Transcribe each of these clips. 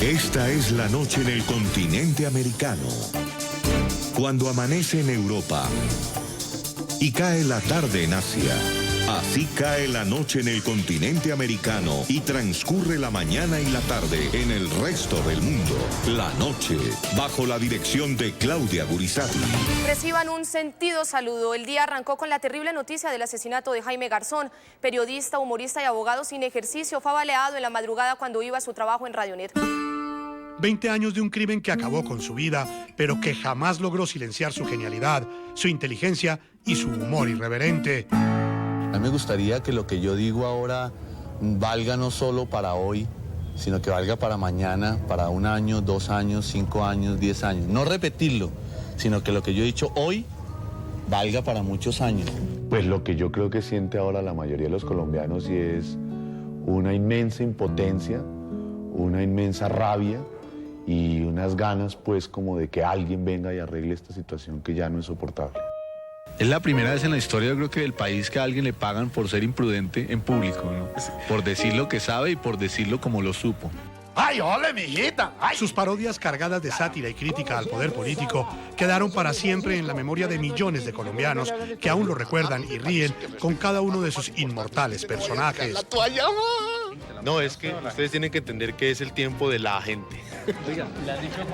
Esta es la noche en el continente americano. Cuando amanece en Europa y cae la tarde en Asia. Así cae la noche en el continente americano y transcurre la mañana y la tarde en el resto del mundo. La noche, bajo la dirección de Claudia Gurizati. Reciban un sentido saludo. El día arrancó con la terrible noticia del asesinato de Jaime Garzón, periodista, humorista y abogado sin ejercicio. Fue baleado en la madrugada cuando iba a su trabajo en Radionet. 20 años de un crimen que acabó con su vida, pero que jamás logró silenciar su genialidad, su inteligencia y su humor irreverente. A mí me gustaría que lo que yo digo ahora valga no solo para hoy, sino que valga para mañana, para 1 año, 2 años, 5 años, 10 años. No repetirlo, sino que lo que yo he dicho hoy valga para muchos años. Pues lo que yo creo que siente ahora la mayoría de los colombianos y es una inmensa impotencia, una inmensa rabia y unas ganas pues como de que alguien venga y arregle esta situación que ya no es soportable. Es la primera vez en la historia, yo creo que del país, que a alguien le pagan por ser imprudente en público, ¿no? Por decir lo que sabe y por decirlo como lo supo. ¡Ay, ole, mijita! ¡Ay! Sus parodias cargadas de sátira y crítica al poder político quedaron para siempre en la memoria de millones de colombianos que aún lo recuerdan y ríen con cada uno de sus inmortales personajes. No, es que ustedes tienen que entender que es el tiempo de la gente.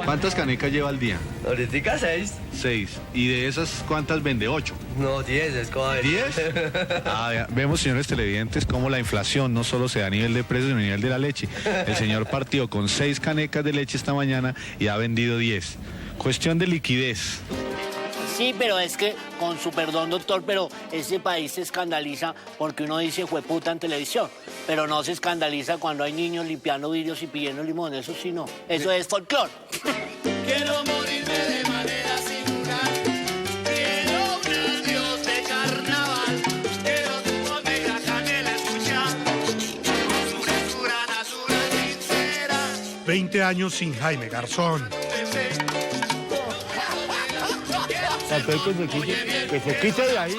¿Cuántas canecas lleva al día? Ahorita 6. 6. ¿Y de esas cuántas vende? 8. No, 10, es como... ¿10? Vemos, señores televidentes, cómo la inflación no solo se da a nivel de precios, sino a nivel de la leche. El señor partió con 6 canecas de leche esta mañana y ha vendido 10. Cuestión de liquidez. Sí, pero es que, con su perdón, doctor, pero este país se escandaliza porque uno dice jueputa en televisión, pero no se escandaliza cuando hay niños limpiando vidrios y pidiendo limón. Eso sí no, eso es folclore. Quiero morirme de manera singular, quiero un adiós de carnaval, quiero tu voz negra canela escuchar, con su frescura natural sincera. 20 años sin Jaime Garzón. Que se quite de ahí.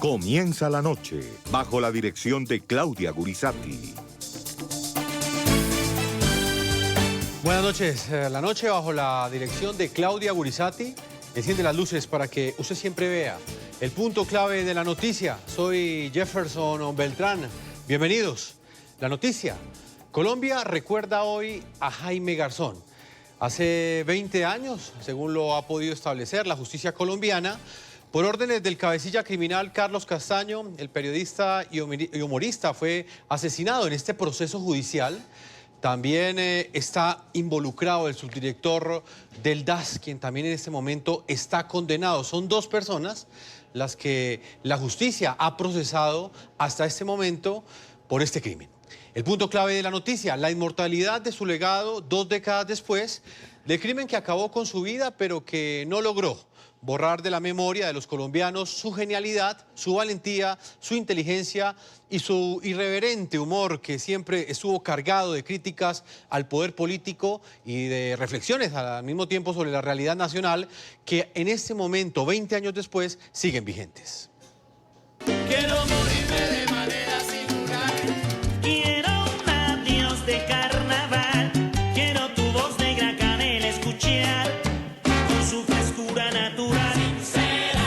Comienza la noche, bajo la dirección de Claudia Gurizati. Buenas noches. La noche bajo la dirección de Claudia Gurizati. Enciende las luces para que usted siempre vea el punto clave de la noticia. Soy Jefferson Beltrán. Bienvenidos. La noticia. Colombia recuerda hoy a Jaime Garzón. Hace 20 años, según lo ha podido establecer la justicia colombiana, por órdenes del cabecilla criminal Carlos Castaño, el periodista y humorista fue asesinado en este proceso judicial. También está involucrado el subdirector del DAS, quien también en este momento está condenado. Son 2 personas las que la justicia ha procesado hasta este momento por este crimen. El punto clave de la noticia, la inmortalidad de su legado 2 décadas después del crimen que acabó con su vida, pero que no logró borrar de la memoria de los colombianos su genialidad, su valentía, su inteligencia y su irreverente humor, que siempre estuvo cargado de críticas al poder político y de reflexiones al mismo tiempo sobre la realidad nacional, que en este momento, 20 años después, siguen vigentes. Quiero morirme de manera singular, quiero un adiós de carnaval, quiero tu voz negra canela escuchar, con su frescura natural sincera.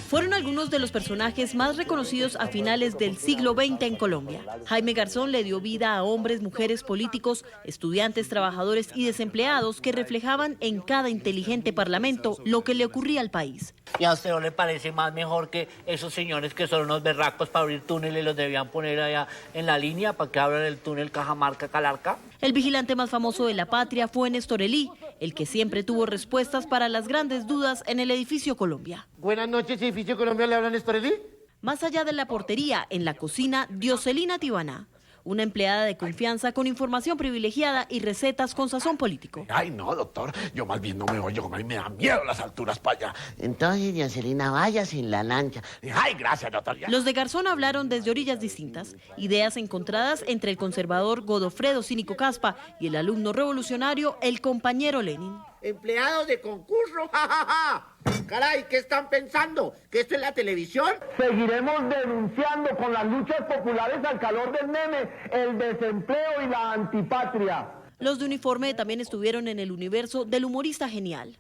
Fueron algunos de los personajes más reconocidos a finales del siglo XX en Colombia. Jaime Garzón le dio vida a hombres, mujeres, políticos, estudiantes, trabajadores y desempleados que reflejaban en cada inteligente parlamento lo que le ocurría al país. ¿Y a usted no le parece más mejor que esos señores que son unos berracos para abrir túneles los debían poner allá en la línea para que abran el túnel Cajamarca-Calarca? El vigilante más famoso de la patria fue Néstor Elí, el que siempre tuvo respuestas para las grandes dudas en el edificio Colombia. Buenas noches, edificio Colombia, ¿le habla Néstor Elí? Más allá de la portería, en la cocina, Dioselina Tibana, una empleada de confianza con información privilegiada y recetas con sazón político. Ay, no, doctor, yo más bien no me oyo, a mí me da miedo las alturas para allá. Entonces, Dioselina, vaya sin la lancha. Ay, gracias, doctor. Los de Garzón hablaron desde orillas distintas, ideas encontradas entre el conservador Godofredo Cínico Caspa y el alumno revolucionario, el compañero Lenin. empleados de concurso, jajaja. Caray, ¿qué están pensando? ¿Que esto es la televisión? Seguiremos denunciando con las luchas populares al calor del meme el desempleo y la antipatria. Los de uniforme también estuvieron en el universo del humorista genial.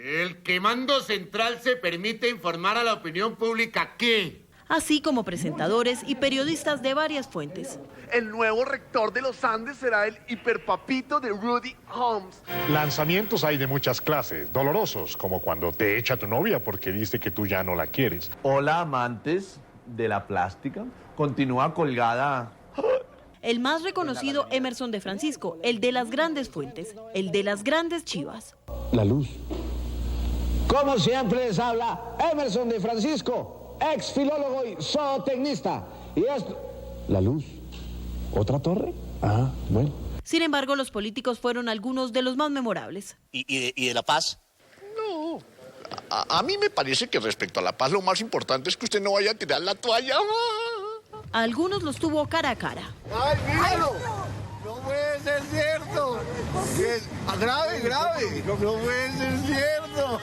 El Mando Central se permite informar a la opinión pública que... Así como presentadores y periodistas de varias fuentes. El nuevo rector de los Andes será el hiperpapito de Rudy Holmes. Lanzamientos hay de muchas clases, dolorosos, como cuando te echa tu novia porque dice que tú ya no la quieres. Hola, amantes de la plástica. Continúa colgada. El más reconocido Emerson de Francisco, el de las grandes fuentes, el de las grandes chivas. La luz. Como siempre les habla Emerson de Francisco, ex filólogo y zootecnista. Y esto... La luz. ¿Otra torre? Ah, bueno. Sin embargo, los políticos fueron algunos de los más memorables. ¿Y de la paz? No, a mí me parece que respecto a la paz lo más importante es que usted no vaya a tirar la toalla. A algunos los tuvo cara a cara. ¡Ay, míralo! No puede ser cierto. Grave, grave. No puede ser cierto.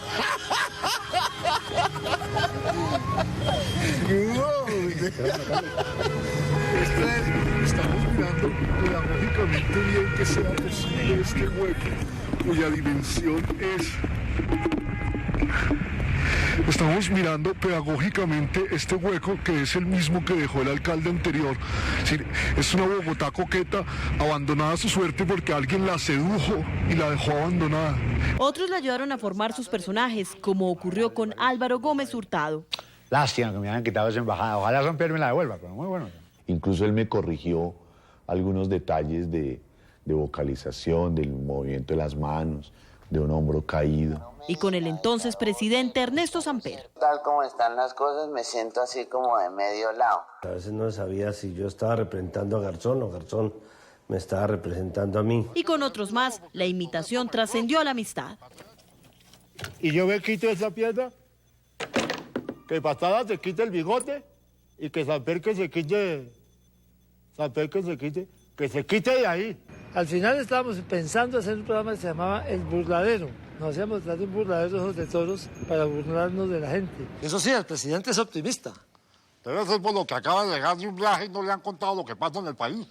Estamos mirando pedagógicamente bien que sea posible este hueco, cuya dimensión es... Estamos mirando pedagógicamente este hueco que es el mismo que dejó el alcalde anterior. Es decir, es una Bogotá coqueta, abandonada a su suerte porque alguien la sedujo y la dejó abandonada. Otros le ayudaron a formar sus personajes, como ocurrió con Álvaro Gómez Hurtado. Lástima que me hayan quitado esa embajada. Ojalá San Pedro me la devuelva, pero muy bueno. Incluso él me corrigió algunos detalles de vocalización, del movimiento de las manos, de un hombro caído. Y con el entonces presidente Ernesto Samper. Tal como están las cosas, me siento así como de medio lado. A veces no sabía si yo estaba representando a Garzón o Garzón me estaba representando a mí. Y con otros más, la imitación trascendió a la amistad. Y yo me quito esa piedra, que Pastada se quite el bigote y que Samper que se quite de ahí. Al final estábamos pensando hacer un programa que se llamaba El Burladero. Nos hacíamos tratar de un burladero de ojos de toros para burlarnos de la gente. Eso sí, el presidente es optimista. Debe ser por lo que acaba de llegar de un viaje y no le han contado lo que pasa en el país.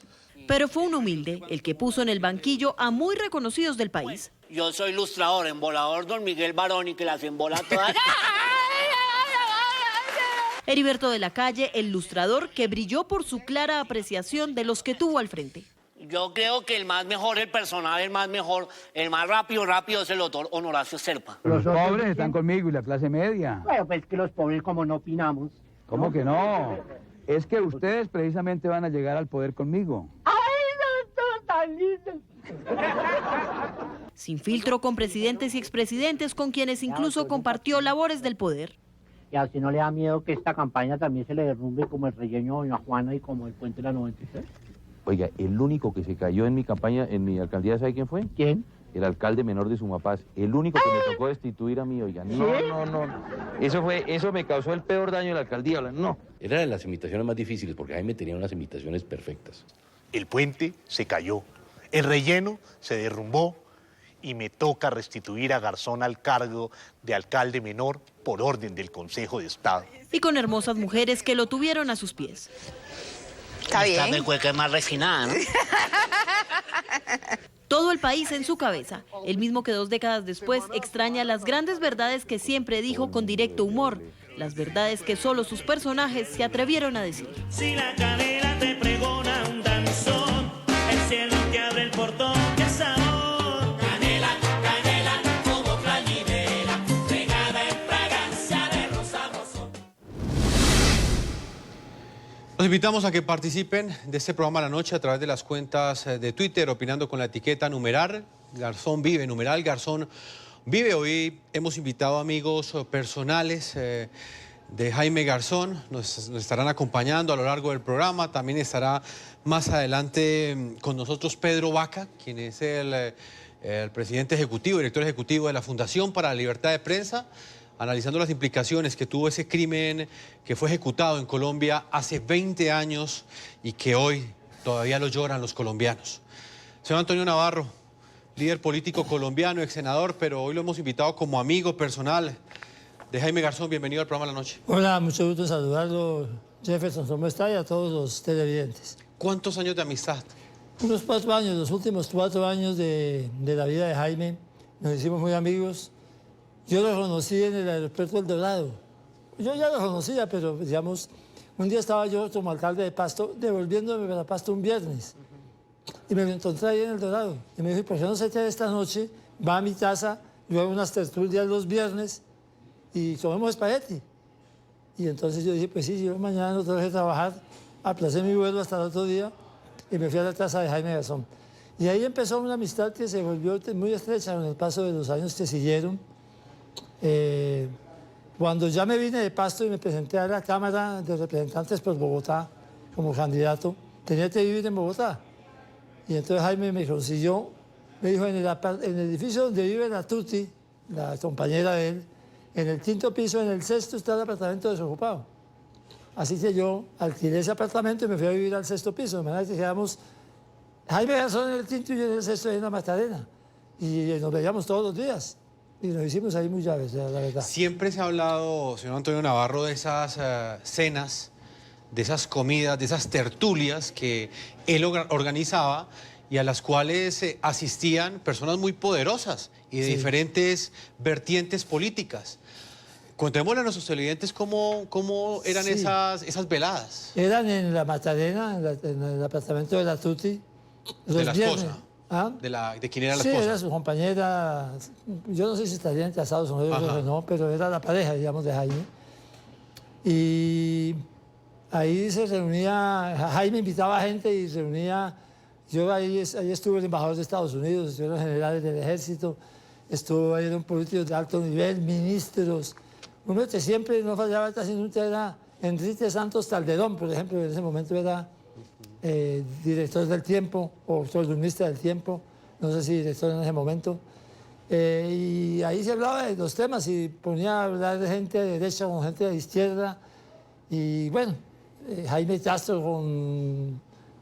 Pero fue un humilde el que puso en el banquillo a muy reconocidos del país. Yo soy ilustrador, embolador don Miguel Baroni, que las embola todas. Heriberto de la Calle, el ilustrador que brilló por su clara apreciación de los que tuvo al frente. Yo creo que el más mejor, el personaje, el más mejor, el más rápido es el doctor Honoracio Serpa. Los pobres están conmigo y la clase media. Bueno, pues que los pobres como no opinamos. ¿Cómo que no? Es que ustedes precisamente van a llegar al poder conmigo. ¡Ay, no, tan lindos! Sin filtro con presidentes y expresidentes con quienes incluso compartió labores del poder. ¿Y a usted no le da miedo que esta campaña también se le derrumbe como el relleno de Doña Juana y como el puente de la 93? Oiga, el único que se cayó en mi campaña, en mi alcaldía, ¿sabe quién fue? ¿Quién? El alcalde menor de Sumapaz. El único que me tocó destituir a mí, oiga. No. Eso me causó el peor daño en la alcaldía, no. Era de las imitaciones más difíciles, porque Jaime tenía unas imitaciones perfectas. El puente se cayó, el relleno se derrumbó y me toca restituir a Garzón al cargo de alcalde menor por orden del Consejo de Estado. Y con hermosas mujeres que lo tuvieron a sus pies. Está bien. Esta cueca es más refinada, ¿no? Todo el país en su cabeza, el mismo que 2 décadas después extraña las grandes verdades que siempre dijo con directo humor, las verdades que solo sus personajes se atrevieron a decir. Si la canela te pregona un danzón, el cielo te abre el portón, qué sabor. Canela, canela, como cañinera, regada en fragancia de rosa rosón. Los invitamos a que participen de este programa La Noche a través de las cuentas de Twitter, opinando con la etiqueta numeral Garzón Vive, numeral Garzón Vive. Hoy hemos invitado amigos personales de Jaime Garzón, nos estarán acompañando a lo largo del programa. También estará más adelante con nosotros Pedro Vaca, quien es el presidente ejecutivo, director ejecutivo de la Fundación para la Libertad de Prensa, analizando las implicaciones que tuvo ese crimen que fue ejecutado en Colombia hace 20 años y que hoy todavía lo lloran los colombianos. Señor Antonio Navarro, líder político colombiano, ex senador, pero hoy lo hemos invitado como amigo personal de Jaime Garzón. Bienvenido al programa La Noche. Hola, mucho gusto saludarlo, Jefferson, ¿cómo está? Y a todos los televidentes. ¿Cuántos años de amistad? Unos 4 años, los últimos 4 años de la vida de Jaime. Nos hicimos muy amigos. Yo lo conocí en el aeropuerto del Dorado. Yo ya lo conocía, pero digamos, un día estaba yo como alcalde de Pasto, devolviéndome para Pasto un viernes. Y me lo encontré ahí en el Dorado. Y me dijo, ¿por qué no se queda esta noche? Va a mi casa, yo hago unas tertulias los viernes y comemos espagueti. Y entonces yo dije, pues sí, yo mañana no tengo que trabajar. Aplacé mi vuelo hasta el otro día y me fui a la casa de Jaime Garzón. Y ahí empezó una amistad que se volvió muy estrecha con el paso de los años que siguieron. Cuando ya me vine de Pasto y me presenté a la Cámara de Representantes por Bogotá como candidato, tenía que vivir en Bogotá. Y entonces Jaime me consiguió, me dijo, en el edificio donde vive la Tuti, la compañera de él, en el 5º piso, en el 6º, está el apartamento desocupado. Así que yo alquilé ese apartamento y me fui a vivir al 6º piso. De manera que quedamos Jaime Garzón en el 5º y yo en el 6º en la Magdalena. Y nos veíamos todos los días. Y nos hicimos ahí muy llaves, la verdad. Siempre se ha hablado, señor Antonio Navarro, de esas cenas, de esas comidas, de esas tertulias que él organizaba y a las cuales asistían personas muy poderosas y de diferentes vertientes políticas. Contémosle a nuestros televidentes cómo eran esas veladas. Eran en la Magdalena, en el apartamento de la Tuti. De la esposa. ¿Ah? ¿De quién era la esposa? Sí, era su compañera. Yo no sé si estarían casados o no, pero era la pareja, digamos, de Jaime. Y ahí se reunía, Jaime invitaba a gente y se reunía. Yo ahí estuve el embajador de Estados Unidos, estuvieron generales del ejército, estuvo ahí un político de alto nivel, ministros. Uno que siempre no fallaba casi nunca era Enrique Santos Calderón, por ejemplo, en ese momento era director del Tiempo o columnista del Tiempo, no sé si director en ese momento. Y ahí se hablaba de los temas y ponía a hablar de gente de derecha con gente de izquierda. Y bueno, Jaime Castro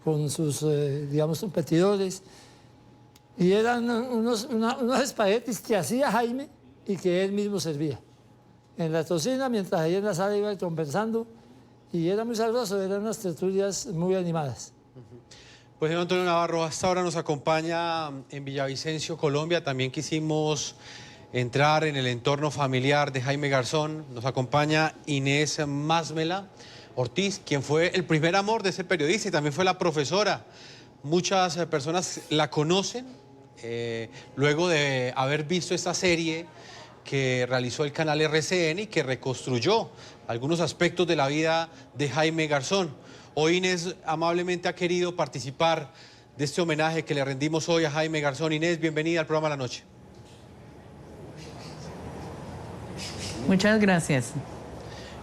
con sus, digamos, competidores. Y eran unos espaguetis que hacía Jaime y que él mismo servía en la cocina, mientras ahí en la sala iba conversando, y era muy sabroso, eran unas tertulias muy animadas. Pues señor Antonio Navarro, hasta ahora nos acompaña en Villavicencio, Colombia. También quisimos entrar en el entorno familiar de Jaime Garzón. Nos acompaña Inés Másmela Ortiz, quien fue el primer amor de ese periodista y también fue la profesora. Muchas personas la conocen luego de haber visto esta serie que realizó el canal RCN y que reconstruyó algunos aspectos de la vida de Jaime Garzón. Hoy Inés amablemente ha querido participar de este homenaje que le rendimos hoy a Jaime Garzón. Inés, bienvenida al programa La Noche. Muchas gracias.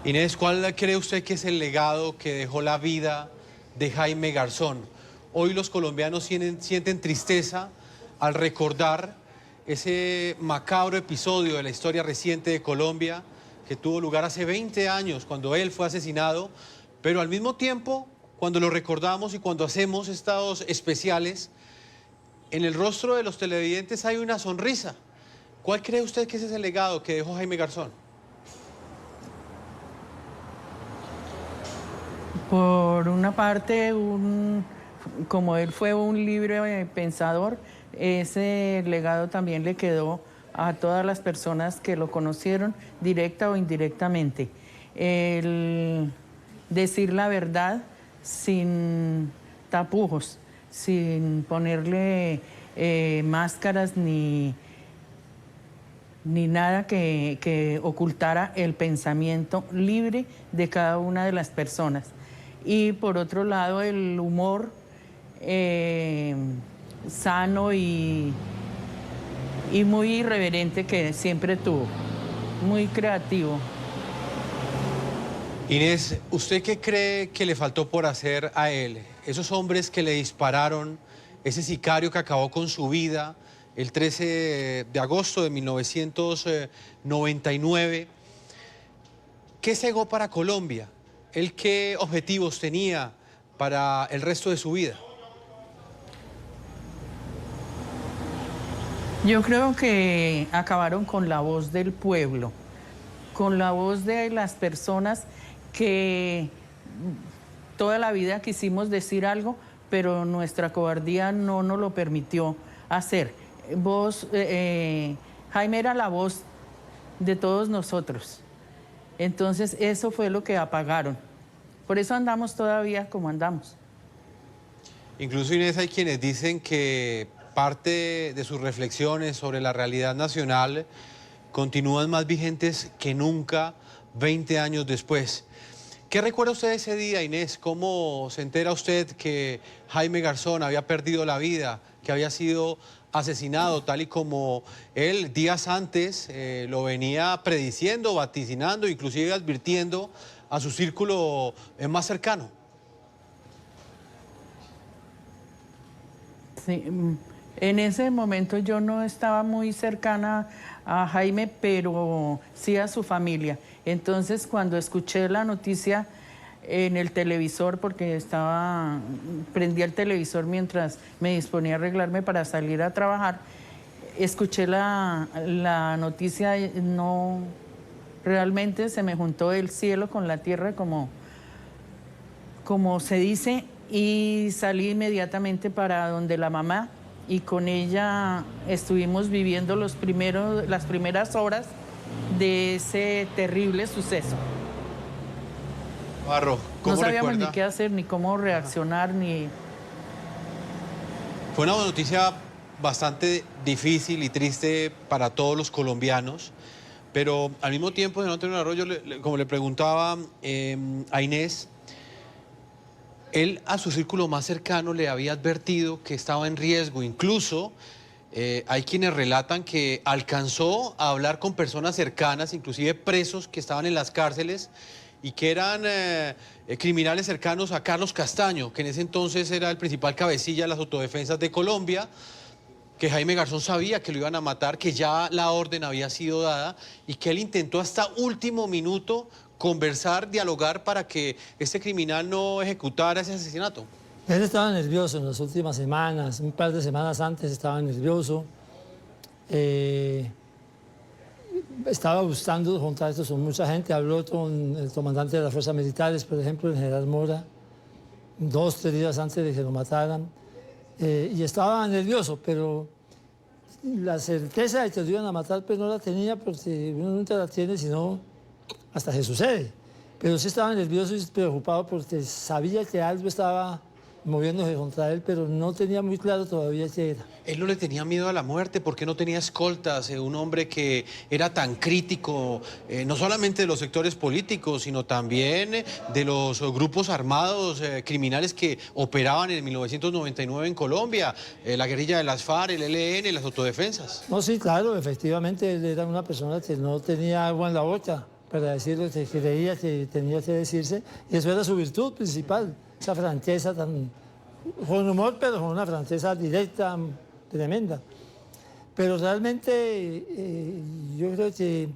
Inés, ¿cuál cree usted que es el legado que dejó la vida de Jaime Garzón? Hoy los colombianos sienten tristeza al recordar ese macabro episodio de la historia reciente de Colombia que tuvo lugar hace 20 años cuando él fue asesinado, pero al mismo tiempo, cuando lo recordamos y cuando hacemos estos especiales, en el rostro de los televidentes hay una sonrisa. ¿Cuál cree usted que ese es el legado que dejó Jaime Garzón? Por una parte, como él fue un libre pensador, ese legado también le quedó a todas las personas que lo conocieron, directa o indirectamente. El decir la verdad sin tapujos, sin ponerle máscaras ni nada que ocultara el pensamiento libre de cada una de las personas. Y por otro lado, el humor sano y muy irreverente que siempre tuvo, muy creativo. Inés, ¿usted qué cree que le faltó por hacer a él? Esos hombres que le dispararon, ese sicario que acabó con su vida el 13 de agosto de 1999, ¿qué cegó para Colombia? ¿Él qué objetivos tenía para el resto de su vida? Yo creo que acabaron con la voz del pueblo, con la voz de las personas que toda la vida quisimos decir algo, pero nuestra cobardía no nos lo permitió hacer. Jaime era la voz de todos nosotros. Entonces eso fue lo que apagaron. Por eso andamos todavía como andamos. Incluso, Inés, hay quienes dicen que parte de sus reflexiones sobre la realidad nacional continúan más vigentes que nunca 20 años después. ¿Qué recuerda usted de ese día, Inés? ¿Cómo se entera usted que Jaime Garzón había perdido la vida, que había sido asesinado, tal y como él días antes lo venía prediciendo, vaticinando, inclusive advirtiendo a su círculo más cercano? Sí, en ese momento yo no estaba muy cercana a Jaime, pero sí a su familia. Entonces, cuando escuché la noticia en el televisor, porque prendí el televisor mientras me disponía a arreglarme para salir a trabajar, escuché la noticia, no, realmente se me juntó el cielo con la tierra, como se dice, y salí inmediatamente para donde la mamá, y con ella estuvimos viviendo las primeras horas de ese terrible suceso. Barro, ¿cómo no sabíamos recuerda? ni qué hacer, ni cómo reaccionar, ni... Fue una noticia bastante difícil y triste para todos los colombianos, pero al mismo tiempo, señor Antonio Arroyo, como le preguntaba a Inés, él a su círculo más cercano le había advertido que estaba en riesgo. Incluso hay quienes relatan que alcanzó a hablar con personas cercanas, inclusive presos que estaban en las cárceles y que eran criminales cercanos a Carlos Castaño, que en ese entonces era el principal cabecilla de las autodefensas de Colombia, que Jaime Garzón sabía que lo iban a matar, que ya la orden había sido dada y que él intentó hasta último minuto conversar, dialogar para que este criminal no ejecutara ese asesinato. Él estaba nervioso en las últimas semanas, un par de semanas antes estaba nervioso. Estaba buscando juntar esto con mucha gente, habló con el comandante de las fuerzas militares, por ejemplo, el general Mora, 2 o 3 días antes de que lo mataran, y estaba nervioso, pero la certeza de que lo iban a matar pues no la tenía, porque uno nunca la tiene sino hasta que sucede. Pero sí estaba nervioso y preocupado porque sabía que algo estaba moviéndose contra él, pero no tenía muy claro todavía qué era. Él no le tenía miedo a la muerte porque no tenía escoltas, un hombre que era tan crítico, no solamente de los sectores políticos, sino también de los grupos armados criminales que operaban en 1999 en Colombia, la guerrilla de las FARC, el ELN, las autodefensas. No, sí, claro, efectivamente él era una persona que no tenía agua en la boca para decir lo que creía que tenía que decirse, y eso era su virtud principal, esa franqueza tan, con humor, pero con una franqueza directa, tremenda. Pero realmente yo creo que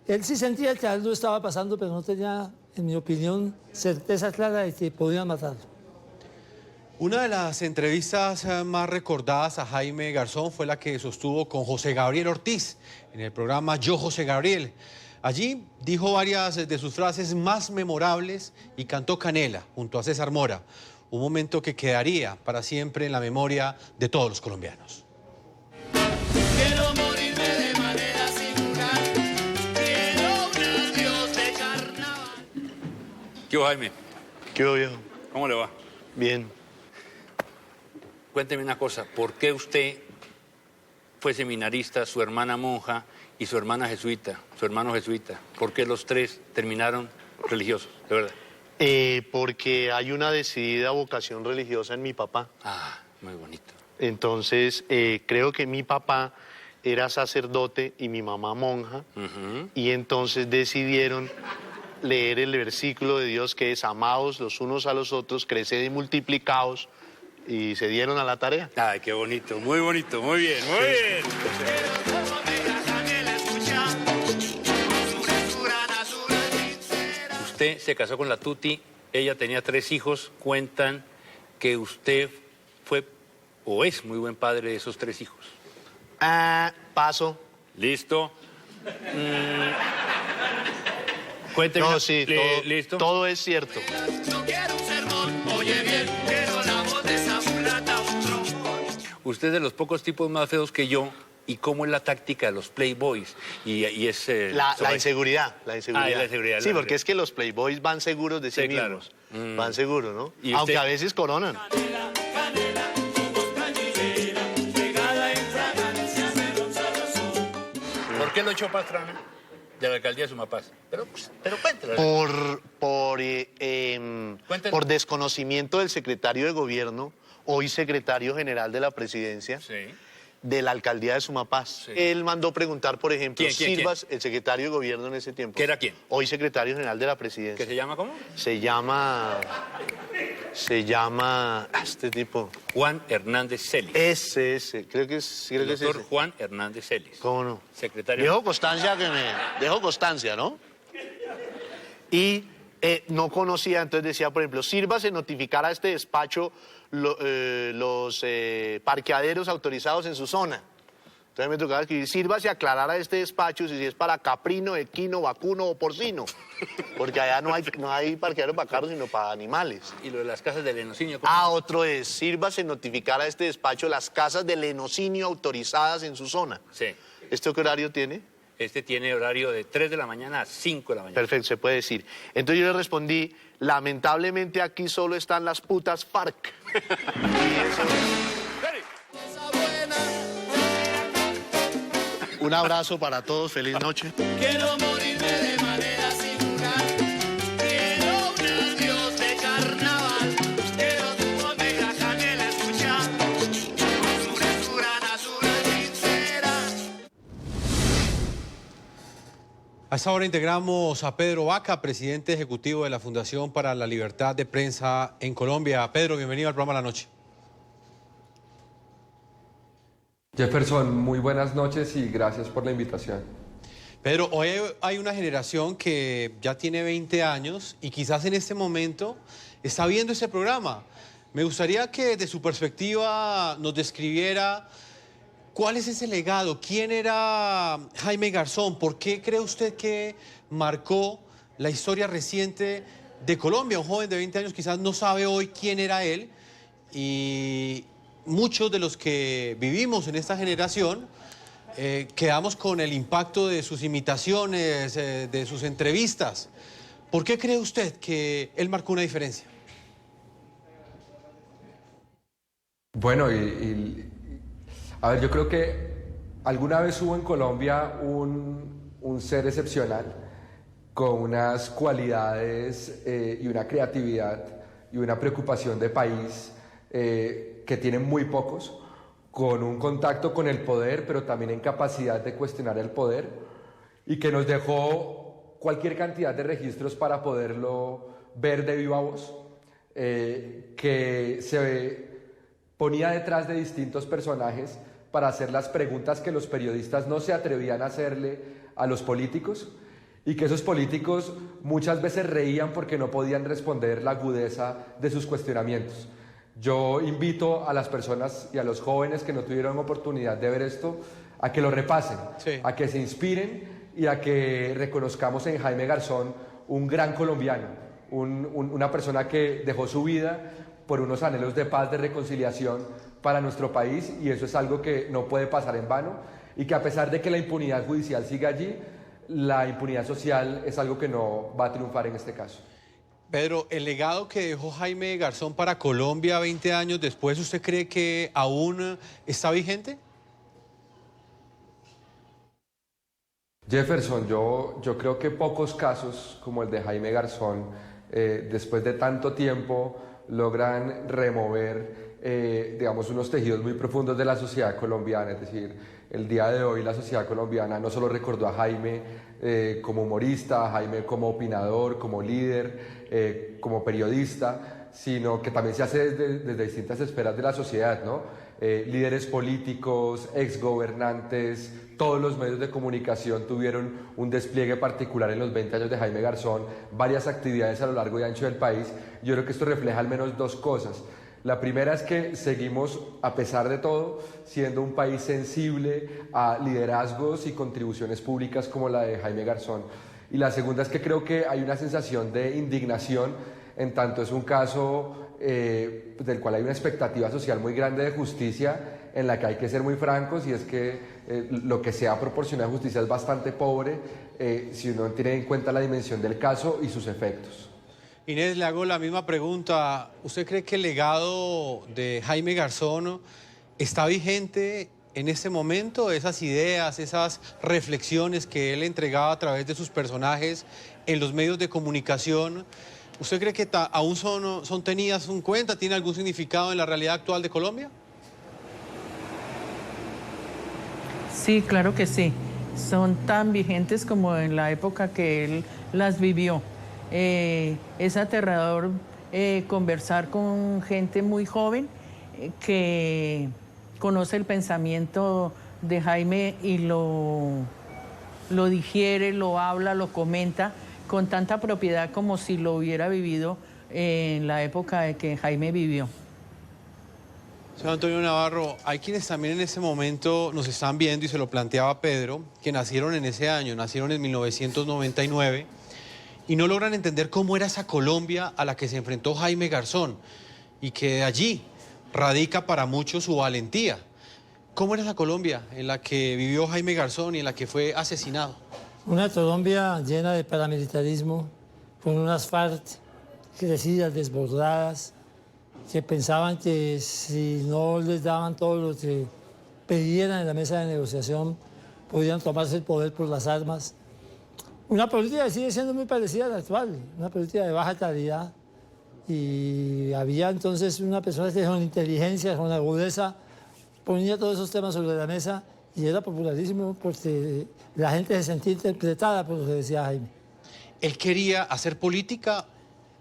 él sí sentía que algo estaba pasando, pero no tenía, en mi opinión, certeza clara de que podían matarlo. Una de las entrevistas más recordadas a Jaime Garzón fue la que sostuvo con José Gabriel Ortiz en el programa Yo José Gabriel. Allí dijo varias de sus frases más memorables y cantó Canela junto a César Mora, un momento que quedaría para siempre en la memoria de todos los colombianos. Quiero morirme de manera singular, quiero un adiós de carnaval. ¿Qué hubo, Jaime? ¿Qué hubo, viejo? ¿Cómo le va? Bien. Cuénteme una cosa, ¿por qué usted fue seminarista, su hermana monja y su hermana jesuita, su hermano jesuita? ¿Por qué los tres terminaron religiosos, de verdad? Porque hay una decidida vocación religiosa en mi papá. Ah, muy bonito. Entonces, creo que mi papá era sacerdote y mi mamá monja, y entonces decidieron leer el versículo de Dios que es amaos los unos a los otros, creced y multiplicaos, y se dieron a la tarea. Ay, qué bonito, muy bien, muy bien. Usted se casó con la Tuti, ella tenía 3 hijos, cuentan que usted fue o es muy buen padre de esos 3 hijos. Paso. Listo. Cuénteme. No, sí, listo. Todo es cierto. No quiero un sermón, oye bien, quiero la voz de esa mulata, un trombón. Usted es de los pocos tipos más feos que yo. ¿Y cómo es la táctica de los playboys? Y es... La inseguridad. La inseguridad. La inseguridad. Sí, porque es que los playboys van seguros de sí mismos. Claro. Van seguros, ¿no? ¿Y aunque usted? a veces coronan. ¿Por qué lo echó Pastrana de la alcaldía de Sumapaz? Pero cuéntelo. Por desconocimiento del secretario de gobierno, hoy secretario general de la presidencia, de la alcaldía de Sumapaz. Sí. Él mandó preguntar, por ejemplo, ¿Quién? Sirvas, el secretario de gobierno en ese tiempo. ¿Qué era quién? Hoy secretario general de la presidencia. ¿Que se llama cómo? Se llama este tipo. Juan Hernández Celis. Ese, creo que es Doctor ese. Juan Hernández Celis. ¿Cómo no? Secretario. Dejó constancia, ¿no? Y no conocía, entonces decía, por ejemplo, sírvase notificar a este despacho los parqueaderos autorizados en su zona. Entonces me tocaba escribir, sírvase aclarar a este despacho si es para caprino, equino, vacuno o porcino. Porque allá no hay parqueaderos para carros, sino para animales. Y lo de las casas de lenocinio. Otro es, sírvase notificar a este despacho las casas de lenocinio autorizadas en su zona. Sí. ¿Este qué horario tiene? Este tiene horario de 3 de la mañana a 5 de la mañana. Perfecto, se puede decir. Entonces yo le respondí, lamentablemente aquí solo están las putas FARC. Un abrazo para todos, feliz noche. Quiero morirme de manera singular. Quiero un adiós de carnaval. Quiero tu voz negra canela escuchar. Azura, sincera. A esta hora integramos a Pedro Vaca, presidente ejecutivo de la Fundación para la Libertad de Prensa en Colombia. Pedro, bienvenido al programa La Noche. Jefferson, muy buenas noches y gracias por la invitación. Pedro, hoy hay una generación que ya tiene 20 años y quizás en este momento está viendo este programa. Me gustaría que de su perspectiva nos describiera cuál es ese legado, quién era Jaime Garzón, por qué cree usted que marcó la historia reciente de Colombia. Un joven de 20 años quizás no sabe hoy quién era él y muchos de los que vivimos en esta generación quedamos con el impacto de sus imitaciones, de sus entrevistas. ¿Por qué cree usted que él marcó una diferencia? Bueno, a ver, yo creo que alguna vez hubo en Colombia un ser excepcional con unas cualidades y una creatividad y una preocupación de país que tienen muy pocos, con un contacto con el poder, pero también en capacidad de cuestionar el poder, y que nos dejó cualquier cantidad de registros para poderlo ver de viva voz, que se ponía detrás de distintos personajes para hacer las preguntas que los periodistas no se atrevían a hacerle a los políticos, y que esos políticos muchas veces reían porque no podían responder la agudeza de sus cuestionamientos. Yo invito a las personas y a los jóvenes que no tuvieron oportunidad de ver esto a que lo repasen, a que se inspiren y a que reconozcamos en Jaime Garzón un gran colombiano, una persona que dejó su vida por unos anhelos de paz, de reconciliación para nuestro país, y eso es algo que no puede pasar en vano, y que a pesar de que la impunidad judicial siga allí, la impunidad social es algo que no va a triunfar en este caso. Pedro, el legado que dejó Jaime Garzón para Colombia 20 años después, ¿usted cree que aún está vigente? Jefferson, yo creo que pocos casos como el de Jaime Garzón, después de tanto tiempo, logran remover, digamos, unos tejidos muy profundos de la sociedad colombiana. Es decir, el día de hoy la sociedad colombiana no solo recordó a Jaime como humorista, a Jaime como opinador, como líder, como periodista, sino que también se hace desde distintas esferas de la sociedad, ¿no? Líderes políticos, exgobernantes, todos los medios de comunicación tuvieron un despliegue particular en los 20 años de Jaime Garzón, varias actividades a lo largo y ancho del país. Yo creo que esto refleja al menos dos cosas. La primera es que seguimos, a pesar de todo, siendo un país sensible a liderazgos y contribuciones públicas como la de Jaime Garzón. Y la segunda es que creo que hay una sensación de indignación, en tanto es un caso del cual hay una expectativa social muy grande de justicia, en la que hay que ser muy francos, y es que lo que se ha proporcionado de justicia es bastante pobre si uno tiene en cuenta la dimensión del caso y sus efectos. Inés, le hago la misma pregunta. ¿Usted cree que el legado de Jaime Garzón está vigente en este momento? Esas ideas, esas reflexiones que él entregaba a través de sus personajes en los medios de comunicación, ¿usted cree que aún son tenidas en cuenta? ¿Tiene algún significado en la realidad actual de Colombia? Sí, claro que sí. Son tan vigentes como en la época que él las vivió. Es aterrador conversar con gente muy joven que conoce el pensamiento de Jaime y lo digiere, lo habla, lo comenta con tanta propiedad como si lo hubiera vivido en la época de que Jaime vivió. Señor Antonio Navarro, hay quienes también en ese momento nos están viendo, y se lo planteaba Pedro, que nacieron en ese año, nacieron en 1999, y no logran entender cómo era esa Colombia a la que se enfrentó Jaime Garzón, y que allí radica para muchos su valentía. ¿Cómo era esa Colombia en la que vivió Jaime Garzón y en la que fue asesinado? Una Colombia llena de paramilitarismo, con unas FARC crecidas, desbordadas, que pensaban que si no les daban todo lo que pedían en la mesa de negociación, podían tomarse el poder por las armas. Una política que sigue siendo muy parecida a la actual, una política de baja calidad. Y había entonces una persona que con inteligencia, con agudeza, ponía todos esos temas sobre la mesa, y era popularísimo porque la gente se sentía interpretada por lo que decía Jaime. ¿Él quería hacer política?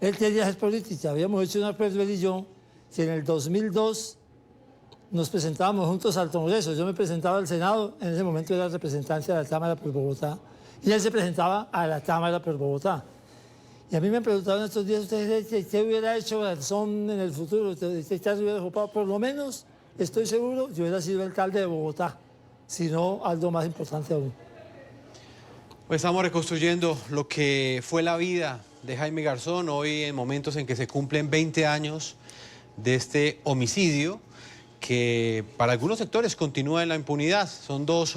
Él quería hacer política. Habíamos hecho un acuerdo él y yo, que en el 2002 nos presentábamos juntos al Congreso. Yo me presentaba al Senado, en ese momento era representante de la Cámara por Bogotá, y él se presentaba a la Cámara por Bogotá. Y a mí me preguntaron estos días, ¿usted qué hubiera hecho Garzón en el futuro? ¿Usted hubiera ocupado? Por lo menos, estoy seguro, yo hubiera sido alcalde de Bogotá, si no algo más importante aún. Pues estamos reconstruyendo lo que fue la vida de Jaime Garzón, hoy en momentos en que se cumplen 20 años de este homicidio, que para algunos sectores continúa en la impunidad. Son dos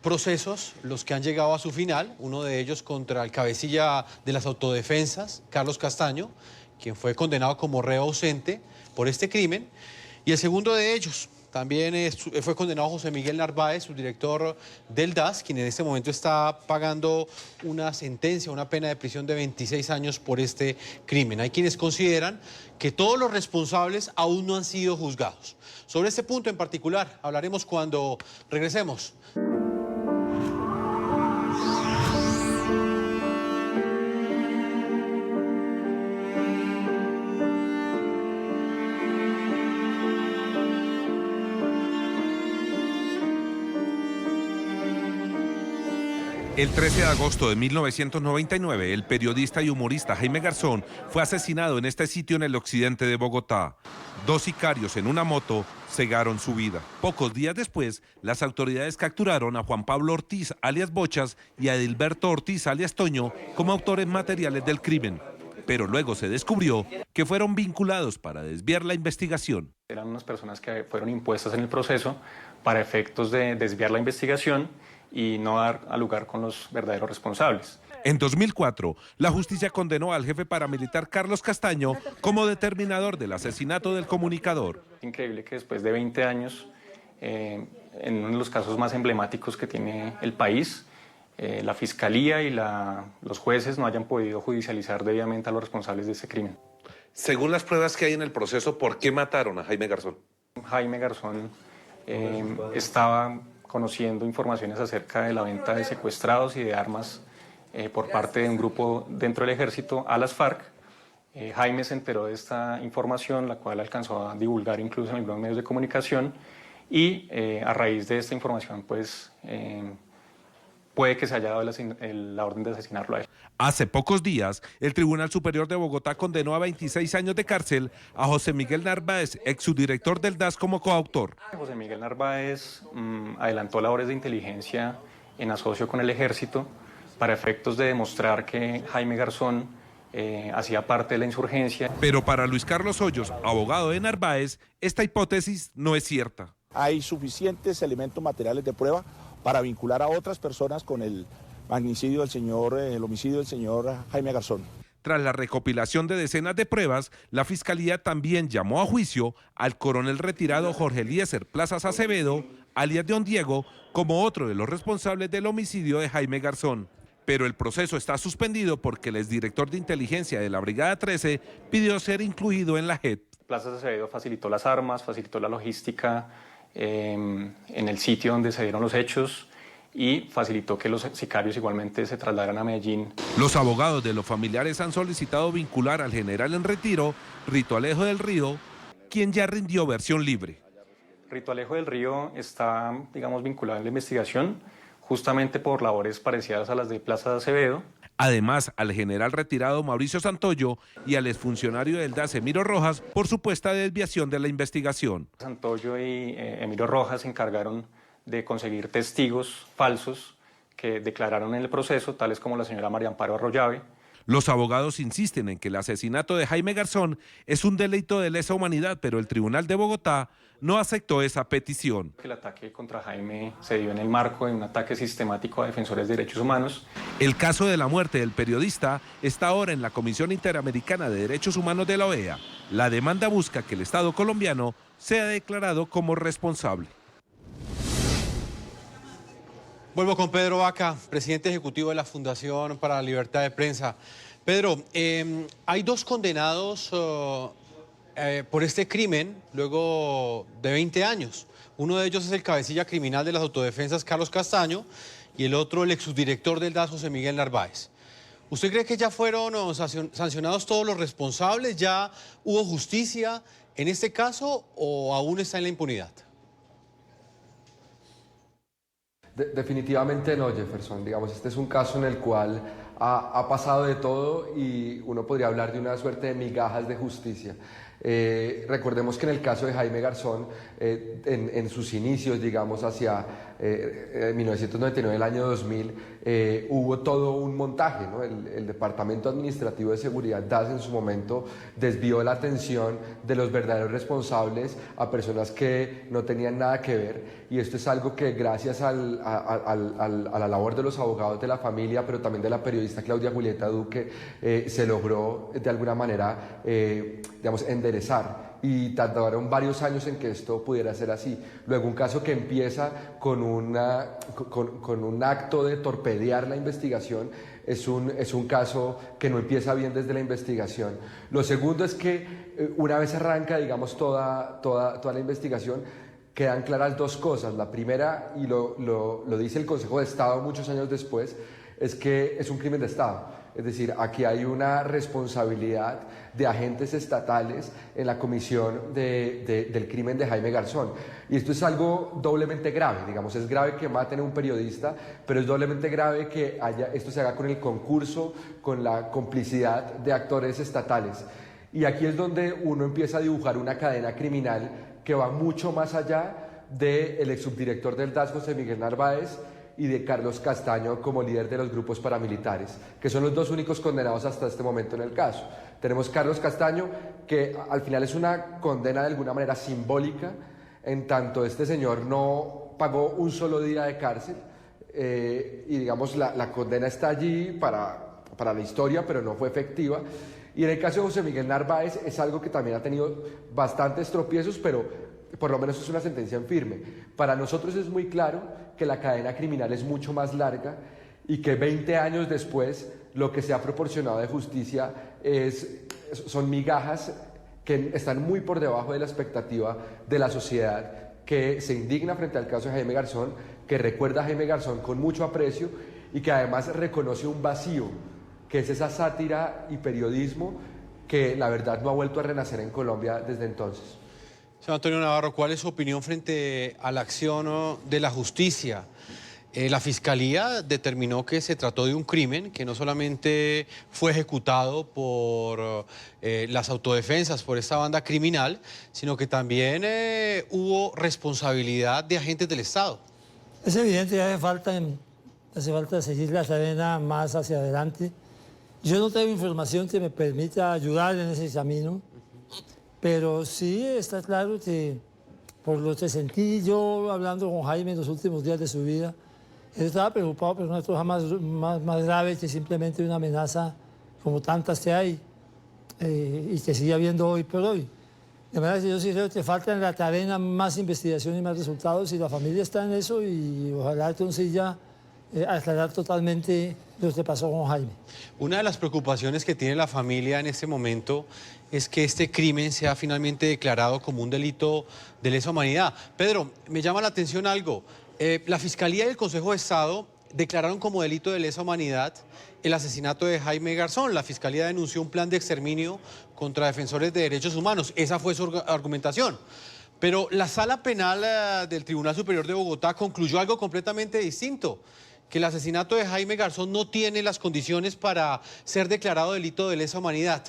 procesos los que han llegado a su final, uno de ellos contra el cabecilla de las autodefensas, Carlos Castaño, quien fue condenado como reo ausente por este crimen, y el segundo de ellos también fue condenado José Miguel Narváez, subdirector del DAS, quien en este momento está pagando una sentencia, una pena de prisión de 26 años por este crimen. Hay quienes consideran que todos los responsables aún no han sido juzgados. Sobre este punto en particular hablaremos cuando regresemos. El 13 de agosto de 1999, el periodista y humorista Jaime Garzón fue asesinado en este sitio en el occidente de Bogotá. Dos sicarios en una moto cegaron su vida. Pocos días después, las autoridades capturaron a Juan Pablo Ortiz, alias Bochas, y a Edilberto Ortiz, alias Toño, como autores materiales del crimen. Pero luego se descubrió que fueron vinculados para desviar la investigación. Eran unas personas que fueron impuestas en el proceso para efectos de desviar la investigación y no dar a lugar con los verdaderos responsables. En 2004, la justicia condenó al jefe paramilitar Carlos Castaño como determinador del asesinato del comunicador. Increíble que después de 20 años, en uno de los casos más emblemáticos que tiene el país, la fiscalía y los jueces no hayan podido judicializar debidamente a los responsables de ese crimen. Según las pruebas que hay en el proceso, ¿por qué mataron a Jaime Garzón? Jaime Garzón estaba conociendo informaciones acerca de la venta de secuestrados y de armas por parte de un grupo dentro del ejército a las FARC. Jaime se enteró de esta información, la cual alcanzó a divulgar incluso en algunos medios de comunicación, y a raíz de esta información pues puede que se haya dado la orden de asesinarlo a él. Hace pocos días, el Tribunal Superior de Bogotá condenó a 26 años de cárcel a José Miguel Narváez, ex subdirector del DAS, como coautor. José Miguel Narváez adelantó labores de inteligencia en asocio con el Ejército para efectos de demostrar que Jaime Garzón hacía parte de la insurgencia. Pero para Luis Carlos Hoyos, abogado de Narváez, esta hipótesis no es cierta. Hay suficientes elementos materiales de prueba para vincular a otras personas con el magnicidio del señor, el homicidio del señor Jaime Garzón. Tras la recopilación de decenas de pruebas, la Fiscalía también llamó a juicio al coronel retirado Jorge Eliezer Plazas Acevedo, alias Don Diego, como otro de los responsables del homicidio de Jaime Garzón. Pero el proceso está suspendido porque el exdirector de inteligencia de la Brigada 13 pidió ser incluido en la JEP. Plazas Acevedo facilitó las armas, facilitó la logística en el sitio donde se dieron los hechos y facilitó que los sicarios igualmente se trasladaran a Medellín. Los abogados de los familiares han solicitado vincular al general en retiro, Rito Alejo del Río, quien ya rindió versión libre. Rito Alejo del Río está, digamos, vinculado en la investigación justamente por labores parecidas a las de Plazas Acevedo. Además, al general retirado Mauricio Santoyo y al exfuncionario del DAS Emiro Rojas por supuesta desviación de la investigación. Santoyo y Emiro Rojas se encargaron de conseguir testigos falsos que declararon en el proceso, tales como la señora María Amparo Arroyave. Los abogados insisten en que el asesinato de Jaime Garzón es un delito de lesa humanidad, pero el Tribunal de Bogotá no aceptó esa petición. El ataque contra Jaime se dio en el marco de un ataque sistemático a defensores de derechos humanos. El caso de la muerte del periodista está ahora en la Comisión Interamericana de Derechos Humanos de la OEA. La demanda busca que el Estado colombiano sea declarado como responsable. Vuelvo con Pedro Vaca, presidente ejecutivo de la Fundación para la Libertad de Prensa. Pedro, hay dos condenados por este crimen luego de 20 años. Uno de ellos es el cabecilla criminal de las autodefensas, Carlos Castaño, y el otro el exsubdirector del DAS, José Miguel Narváez. ¿Usted cree que ya fueron sancionados todos los responsables? ¿Ya hubo justicia en este caso o aún está en la impunidad? Definitivamente no, Jefferson. Digamos, este es un caso en el cual ha pasado de todo y uno podría hablar de una suerte de migajas de justicia. Recordemos que en el caso de Jaime Garzón, en sus inicios, digamos, hacia 1999, el año 2000, hubo todo un montaje, ¿no? El Departamento Administrativo de Seguridad, DAS, en su momento desvió la atención de los verdaderos responsables a personas que no tenían nada que ver, y esto es algo que gracias a la labor de los abogados de la familia, pero también de la periodista Claudia Julieta Duque, se logró de alguna manera, digamos, enderezar, y tardaron varios años en que esto pudiera ser así. Luego un caso que empieza con un acto de torpedear la investigación es un caso que no empieza bien desde la investigación. Lo segundo es que una vez arranca, digamos, toda la investigación, quedan claras dos cosas. La primera, y lo dice el Consejo de Estado muchos años después, es que es un crimen de Estado. Es decir, aquí hay una responsabilidad de agentes estatales en la comisión del crimen de Jaime Garzón. Y esto es algo doblemente grave, digamos, es grave que maten a un periodista, pero es doblemente grave que esto se haga con el concurso, con la complicidad de actores estatales. Y aquí es donde uno empieza a dibujar una cadena criminal que va mucho más allá del exsubdirector del DAS, José Miguel Narváez, y de Carlos Castaño como líder de los grupos paramilitares, que son los dos únicos condenados hasta este momento en el caso. Tenemos Carlos Castaño, que al final es una condena de alguna manera simbólica, en tanto este señor no pagó un solo día de cárcel, y digamos la condena está allí para la historia, pero no fue efectiva. Y en el caso de José Miguel Narváez es algo que también ha tenido bastantes tropiezos, pero por lo menos es una sentencia en firme. Para nosotros es muy claro que la cadena criminal es mucho más larga y que 20 años después lo que se ha proporcionado de justicia son migajas que están muy por debajo de la expectativa de la sociedad, que se indigna frente al caso de Jaime Garzón, que recuerda a Jaime Garzón con mucho aprecio y que además reconoce un vacío, que es esa sátira y periodismo que la verdad no ha vuelto a renacer en Colombia desde entonces. Señor Antonio Navarro, ¿cuál es su opinión frente a la acción de la justicia? La Fiscalía determinó que se trató de un crimen que no solamente fue ejecutado por las autodefensas, por esta banda criminal, sino que también hubo responsabilidad de agentes del Estado. Es evidente que hace falta seguir la cadena más hacia adelante. Yo no tengo información que me permita ayudar en ese camino, pero sí está claro que por lo que sentí yo hablando con Jaime en los últimos días de su vida, él estaba preocupado por una cosa más grave que simplemente una amenaza como tantas que hay y que sigue habiendo hoy por hoy. De manera que yo sí creo que falta en la cadena más investigación y más resultados y la familia está en eso y ojalá consiga aclarar totalmente lo que pasó con Jaime. Una de las preocupaciones que tiene la familia en este momento es que este crimen sea finalmente declarado como un delito de lesa humanidad. Pedro, me llama la atención algo. La Fiscalía y el Consejo de Estado declararon como delito de lesa humanidad el asesinato de Jaime Garzón. La Fiscalía denunció un plan de exterminio contra defensores de derechos humanos. Esa fue su argumentación. Pero la Sala Penal del Tribunal Superior de Bogotá concluyó algo completamente distinto, que el asesinato de Jaime Garzón no tiene las condiciones para ser declarado delito de lesa humanidad.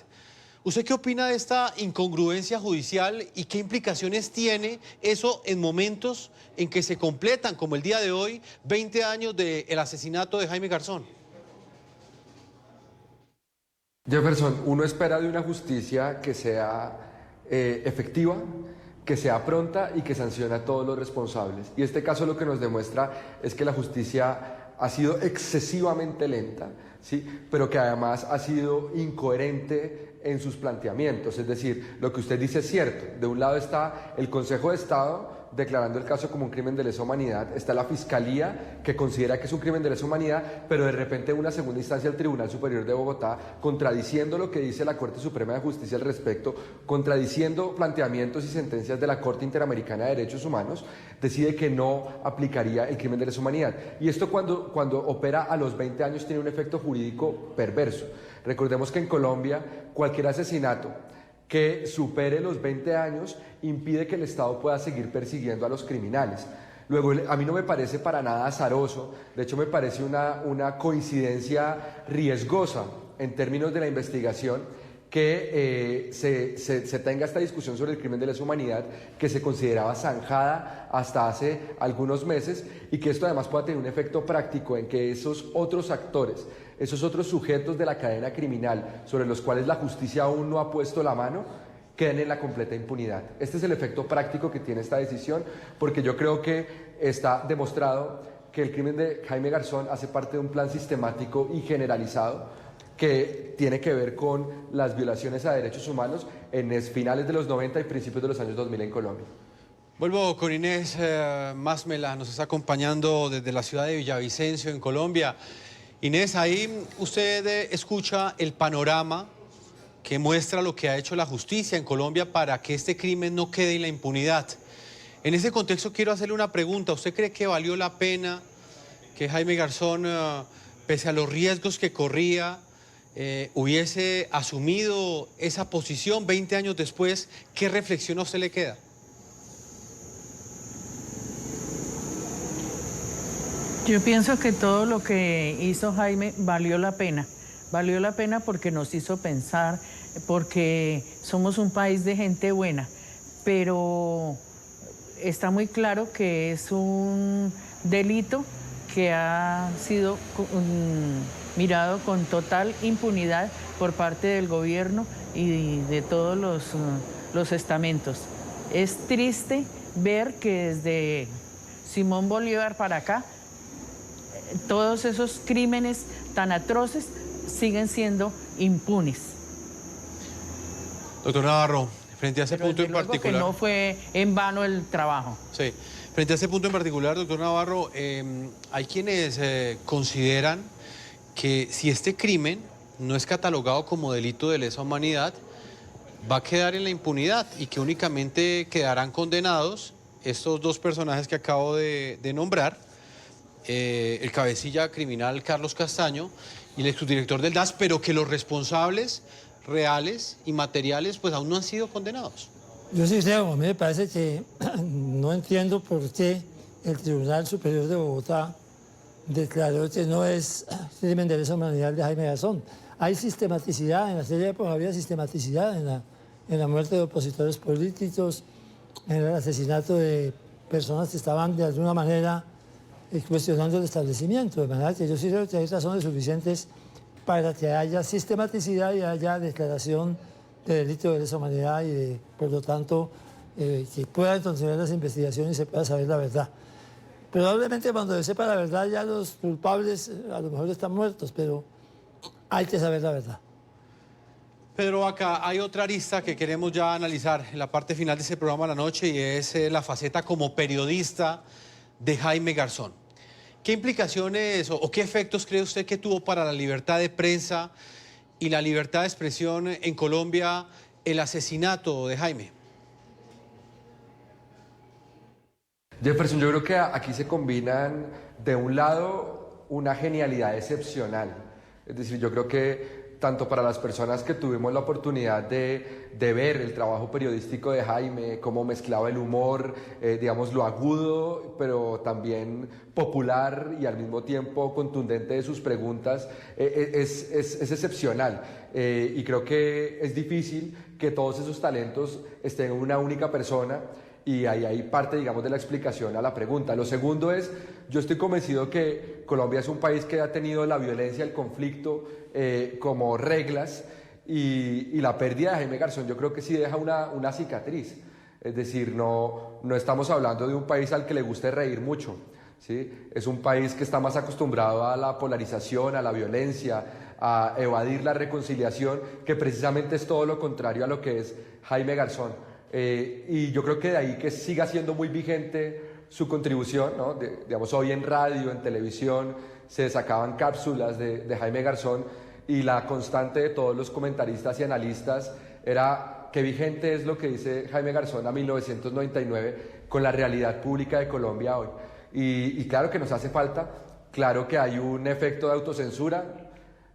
¿Usted qué opina de esta incongruencia judicial y qué implicaciones tiene eso en momentos en que se completan, como el día de hoy, 20 años del asesinato de Jaime Garzón? Jefferson, uno espera de una justicia que sea efectiva, que sea pronta y que sancione a todos los responsables. Y este caso lo que nos demuestra es que la justicia ha sido excesivamente lenta, ¿sí? Pero que además ha sido incoherente en sus planteamientos. Es decir, lo que usted dice es cierto. De un lado está el Consejo de Estado declarando el caso como un crimen de lesa humanidad, está la Fiscalía que considera que es un crimen de lesa humanidad, pero de repente una segunda instancia el Tribunal Superior de Bogotá, contradiciendo lo que dice la Corte Suprema de Justicia al respecto, contradiciendo planteamientos y sentencias de la Corte Interamericana de Derechos Humanos, decide que no aplicaría el crimen de lesa humanidad. Y esto cuando opera a los 20 años tiene un efecto jurídico perverso. Recordemos que en Colombia cualquier asesinato que supere los 20 años impide que el Estado pueda seguir persiguiendo a los criminales. Luego, a mí no me parece para nada azaroso, de hecho me parece una coincidencia riesgosa en términos de la investigación que se tenga esta discusión sobre el crimen de lesa humanidad que se consideraba zanjada hasta hace algunos meses y que esto además pueda tener un efecto práctico en que esos otros actores, esos otros sujetos de la cadena criminal sobre los cuales la justicia aún no ha puesto la mano, queden en la completa impunidad. Este es el efecto práctico que tiene esta decisión, porque yo creo que está demostrado que el crimen de Jaime Garzón hace parte de un plan sistemático y generalizado que tiene que ver con las violaciones a derechos humanos en finales de los 90 y principios de los años 2000 en Colombia. Vuelvo con Inés Másmela, nos está acompañando desde la ciudad de Villavicencio, en Colombia. Inés, ahí usted escucha el panorama que muestra lo que ha hecho la justicia en Colombia para que este crimen no quede en la impunidad. En ese contexto quiero hacerle una pregunta. ¿Usted cree que valió la pena que Jaime Garzón, pese a los riesgos que corría, hubiese asumido esa posición 20 años después? ¿Qué reflexión a usted le queda? Yo pienso que todo lo que hizo Jaime valió la pena. Valió la pena porque nos hizo pensar, porque somos un país de gente buena, pero está muy claro que es un delito que ha sido mirado con total impunidad por parte del gobierno y de todos los estamentos. Es triste ver que desde Simón Bolívar para acá, todos esos crímenes tan atroces siguen siendo impunes. Doctor Navarro, frente a ese punto en particular... que no fue en vano el trabajo. Sí, frente a ese punto en particular, doctor Navarro, hay quienes consideran que si este crimen no es catalogado como delito de lesa humanidad, va a quedar en la impunidad y que únicamente quedarán condenados estos dos personajes que acabo de nombrar, el cabecilla criminal Carlos Castaño y el exdirector del DAS, pero que los responsables reales y materiales pues aún no han sido condenados. Yo sí creo, a mí me parece que no entiendo por qué el Tribunal Superior de Bogotá declaró que no es crimen de lesa humanidad de Jaime Garzón. Hay sistematicidad, en la serie de épocas había sistematicidad en la muerte de opositores políticos, en el asesinato de personas que estaban de alguna manera cuestionando el establecimiento, de manera que yo sí creo que hay razones suficientes para que haya sistematicidad y haya declaración de delito de lesa humanidad y por lo tanto que puedan continuar las investigaciones y se pueda saber la verdad. Probablemente cuando se sepa la verdad ya los culpables a lo mejor están muertos, pero hay que saber la verdad. Pedro Vaca, hay otra arista que queremos ya analizar en la parte final de este programa de la noche y es la faceta como periodista de Jaime Garzón. ¿Qué implicaciones o qué efectos cree usted que tuvo para la libertad de prensa y la libertad de expresión en Colombia el asesinato de Jaime? Jefferson, yo creo que aquí se combinan, de un lado, una genialidad excepcional. Es decir, yo creo que tanto para las personas que tuvimos la oportunidad de ver el trabajo periodístico de Jaime, cómo mezclaba el humor, digamos, lo agudo, pero también popular y al mismo tiempo contundente de sus preguntas, es excepcional. Y creo que es difícil que todos esos talentos estén en una única persona. Y ahí hay parte, digamos, de la explicación a la pregunta. Lo segundo es, yo estoy convencido que Colombia es un país que ha tenido la violencia, el conflicto como reglas y la pérdida de Jaime Garzón yo creo que sí deja una cicatriz. Es decir, no estamos hablando de un país al que le guste reír mucho, ¿sí? Es un país que está más acostumbrado a la polarización, a la violencia, a evadir la reconciliación, que precisamente es todo lo contrario a lo que es Jaime Garzón. Y yo creo que de ahí que siga siendo muy vigente su contribución, ¿no? Digamos, hoy en radio, en televisión, se sacaban cápsulas de Jaime Garzón y la constante de todos los comentaristas y analistas era qué vigente es lo que dice Jaime Garzón a 1999 con la realidad pública de Colombia hoy. Y claro que nos hace falta, claro que hay un efecto de autocensura.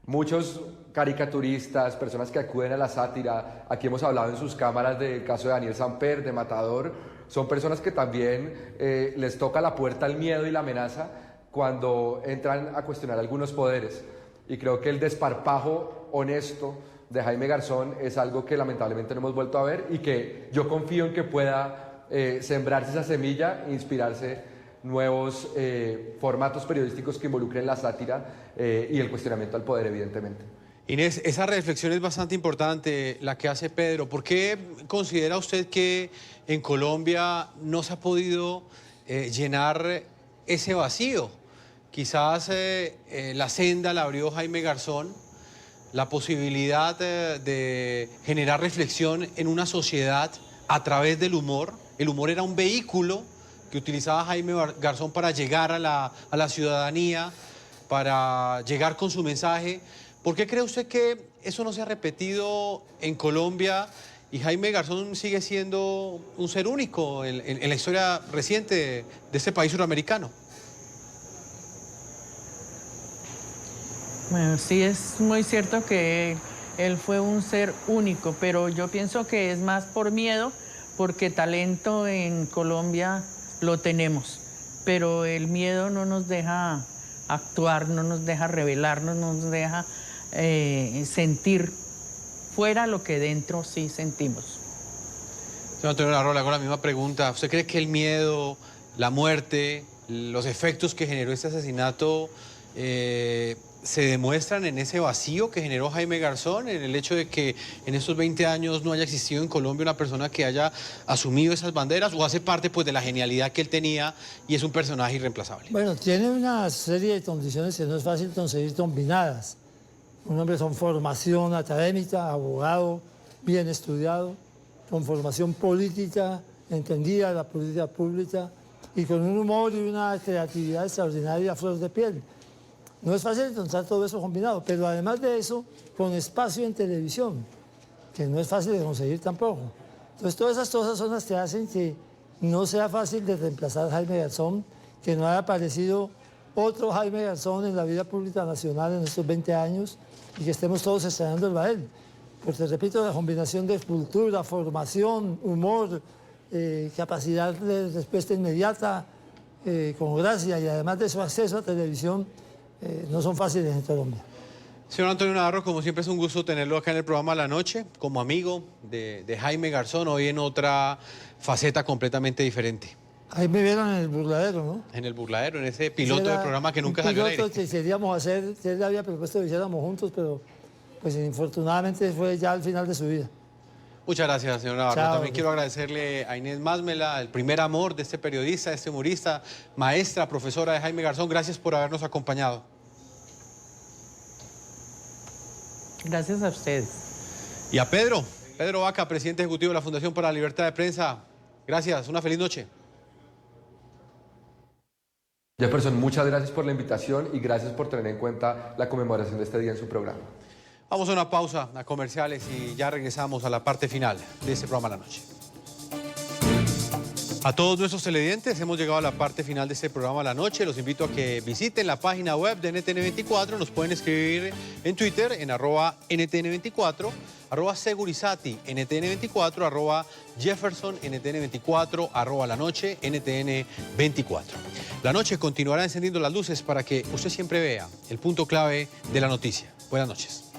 Muchos caricaturistas, personas que acuden a la sátira, aquí hemos hablado en sus cámaras del caso de Daniel Samper, de Matador, son personas que también les toca la puerta el miedo y la amenaza cuando entran a cuestionar algunos poderes. Y creo que el desparpajo honesto de Jaime Garzón es algo que lamentablemente no hemos vuelto a ver y que yo confío en que pueda sembrarse esa semilla e inspirarse nuevos formatos periodísticos que involucren la sátira y el cuestionamiento al poder, evidentemente. Inés, esa reflexión es bastante importante, la que hace Pedro. ¿Por qué considera usted que en Colombia no se ha podido llenar ese vacío? Quizás la senda la abrió Jaime Garzón, la posibilidad de generar reflexión en una sociedad a través del humor. El humor era un vehículo que utilizaba Jaime Garzón para llegar a la ciudadanía, para llegar con su mensaje. ¿Por qué cree usted que eso no se ha repetido en Colombia y Jaime Garzón sigue siendo un ser único en la historia reciente de este país suramericano? Bueno, sí es muy cierto que él fue un ser único, pero yo pienso que es más por miedo, porque talento en Colombia lo tenemos, pero el miedo no nos deja actuar, no nos deja revelarnos, no nos deja sentir fuera lo que dentro sí sentimos. Señor Antonio Larrola, hago la misma pregunta. ¿Usted cree que el miedo, la muerte, los efectos que generó este asesinato se demuestran en ese vacío que generó Jaime Garzón, en el hecho de que en estos 20 años no haya existido en Colombia una persona que haya asumido esas banderas, o hace parte pues de la genialidad que él tenía y es un personaje irreemplazable? Bueno, tiene una serie de condiciones que no es fácil conseguir combinadas. Un hombre con formación académica, abogado, bien estudiado, con formación política, entendida de la política pública y con un humor y una creatividad extraordinaria a flor de piel. No es fácil encontrar todo eso combinado, pero además de eso, con espacio en televisión, que no es fácil de conseguir tampoco. Entonces, todas esas cosas son las que hacen que no sea fácil de reemplazar a Jaime Garzón, que no haya aparecido otro Jaime Garzón en la vida pública nacional en estos 20 años y que estemos todos extrañándolo a él. Porque, repito, la combinación de cultura, formación, humor, capacidad de respuesta inmediata, con gracia y además de su acceso a televisión, no son fáciles en Colombia. Señor Antonio Navarro, como siempre es un gusto tenerlo acá en el programa La Noche, como amigo de Jaime Garzón, hoy en otra faceta completamente diferente. Ahí me vieron en el burladero, ¿no? En el burladero, en ese piloto del programa que nunca salió al aire. Que queríamos hacer, que él había propuesto que hiciéramos juntos, pero pues infortunadamente fue ya al final de su vida. Muchas gracias, señor Navarro. Chao. También quiero agradecerle a Inés Másmela, el primer amor de este periodista, de este humorista, maestra, profesora de Jaime Garzón. Gracias por habernos acompañado. Gracias a ustedes. Y a Pedro Vaca, presidente ejecutivo de la Fundación para la Libertad de Prensa. Gracias, una feliz noche. Jefferson, muchas gracias por la invitación y gracias por tener en cuenta la conmemoración de este día en su programa. Vamos a una pausa a comerciales y ya regresamos a la parte final de este programa La Noche. A todos nuestros televidentes, hemos llegado a la parte final de este programa La Noche. Los invito a que visiten la página web de NTN24. Nos pueden escribir en Twitter en @NTN24, @Segurizati NTN24, @Jefferson NTN24, @La Noche NTN24. La Noche continuará encendiendo las luces para que usted siempre vea el punto clave de la noticia. Buenas noches.